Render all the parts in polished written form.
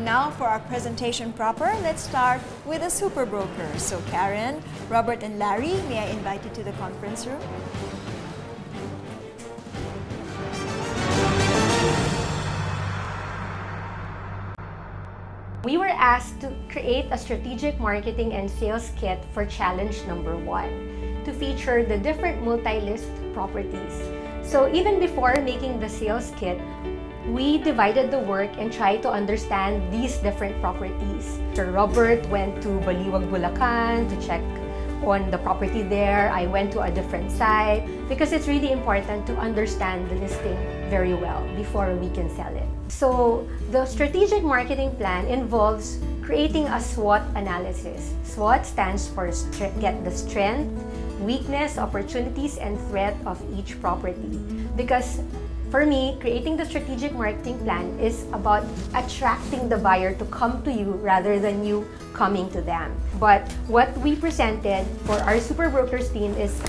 now for our presentation proper. Let's start with a super broker. So Karen, Robert, and Larry, may I invite you to the conference room? We were asked to create a strategic marketing and sales kit for challenge number 1 to feature the different multi-list properties. So even before making the sales kit, we divided the work and tried to understand these different properties. Sir Robert went to Baliwag, Bulacan to check on the property there. I went to a different site because it's really important to understand the listing very well before we can sell it. So the strategic marketing plan involves creating a SWOT analysis. SWOT stands for get the strength, weakness, opportunities, and threat of each property. Because for me, creating the strategic marketing plan is about attracting the buyer to come to you rather than you coming to them. But what we presented for our Super Brokers team is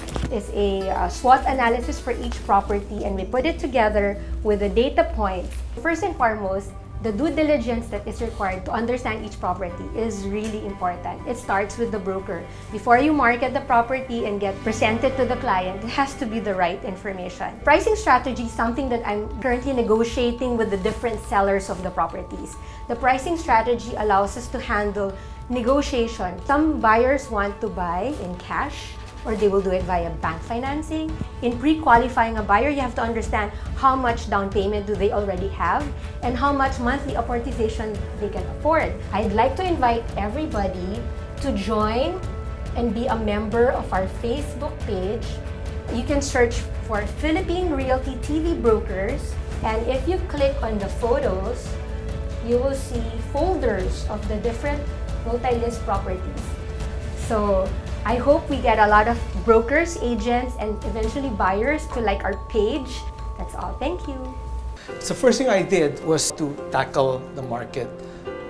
a SWOT analysis for each property, and we put it together with the data points. First and foremost, the due diligence that is required to understand each property is really important. It starts with the broker. Before you market the property and get presented to the client, it has to be the right information. Pricing strategy is something that I'm currently negotiating with the different sellers of the properties. The pricing strategy allows us to handle negotiation. Some buyers want to buy in cash, or they will do it via bank financing. In pre-qualifying a buyer, you have to understand how much down payment do they already have and how much monthly amortization they can afford. I'd like to invite everybody to join and be a member of our Facebook page. You can search for Philippine Realty TV Brokers, and if you click on the photos, you will see folders of the different multi-list properties. So I hope we get a lot of brokers, agents, and eventually buyers to like our page. That's all. Thank you. So first thing I did was to tackle the market,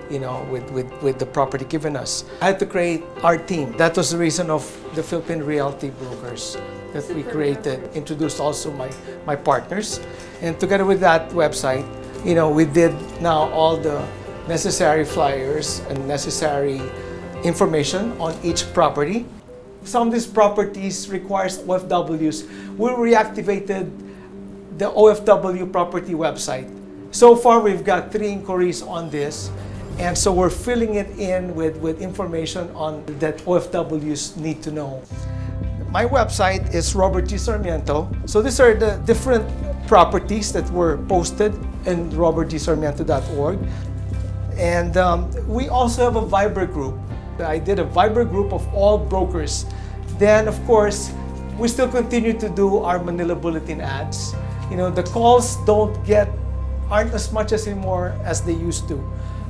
with the property given us. I had to create our team. That was the reason of the Philippine Realty Brokers that we created. Introduced also my partners. And together with that website, we did now all the necessary flyers and necessary information on each property. Some of these properties requires OFWs. We reactivated the OFW property website. So far, we've got 3 inquiries on this, and so we're filling it in with information on that OFWs need to know. My website is Robert G. Sarmiento. So these are the different properties that were posted in robertgsarmiento.org. And we also have a Viber group. I did a Viber group of all brokers. Then, of course, we still continue to do our Manila Bulletin ads. The calls aren't as much as anymore as they used to.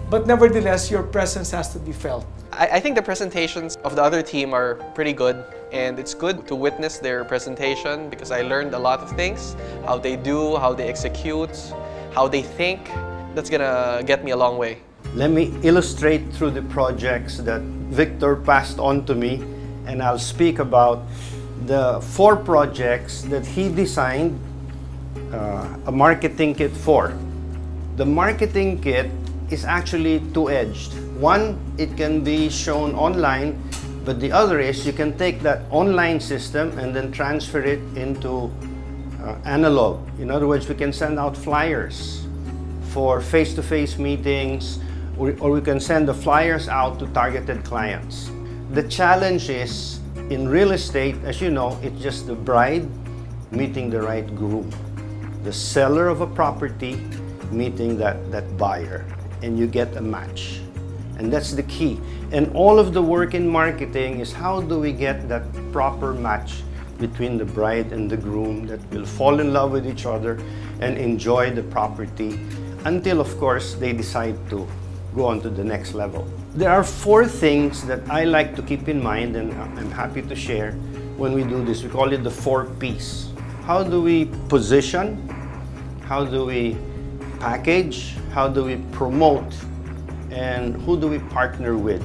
But nevertheless, your presence has to be felt. I think the presentations of the other team are pretty good, and it's good to witness their presentation because I learned a lot of things, how they do, how they execute, how they think. That's gonna get me a long way. Let me illustrate through the projects that Victor passed on to me, and I'll speak about the 4 projects that he designed a marketing kit for. The marketing kit is actually two-edged. One, it can be shown online, but the other is you can take that online system and then transfer it into analog. In other words, we can send out flyers for face-to-face meetings, or we can send the flyers out to targeted clients. The challenge is, in real estate, as you know, it's just the bride meeting the right groom. The seller of a property meeting that buyer, and you get a match. And that's the key. And all of the work in marketing is how do we get that proper match between the bride and the groom that will fall in love with each other and enjoy the property until, of course, they decide to go on to the next level. There are 4 things that I like to keep in mind, and I'm happy to share when we do this. We call it the 4 Ps. How do we position? How do we package? How do we promote? And who do we partner with?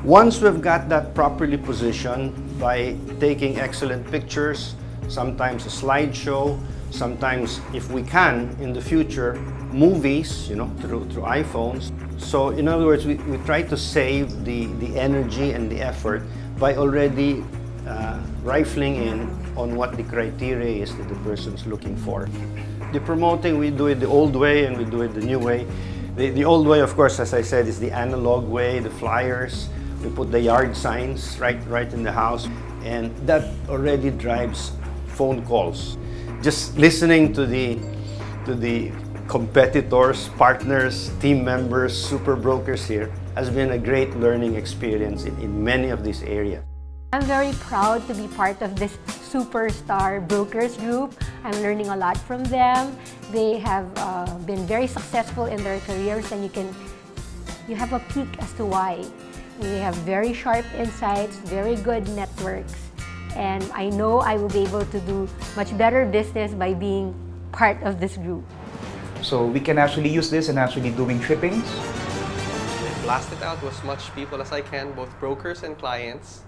Once we've got that properly positioned by taking excellent pictures, sometimes a slideshow, sometimes, if we can, in the future, movies, through iPhones. So in other words, we try to save the energy and the effort by already rifling in on what the criteria is that the person's looking for. The promoting, we do it the old way and we do it the new way. The old way, of course, as I said, is the analog way, the flyers. We put the yard signs right in the house, and that already drives phone calls. Just listening to the competitors, partners, team members, super brokers here has been a great learning experience in many of these areas. I'm very proud to be part of this superstar brokers group. I'm learning a lot from them. They have been very successful in their careers, and you have a peek as to why. They have very sharp insights, very good networks, and I know I will be able to do much better business by being part of this group. So we can actually use this in actually doing trippings. I blast it out to as much people as I can, both brokers and clients.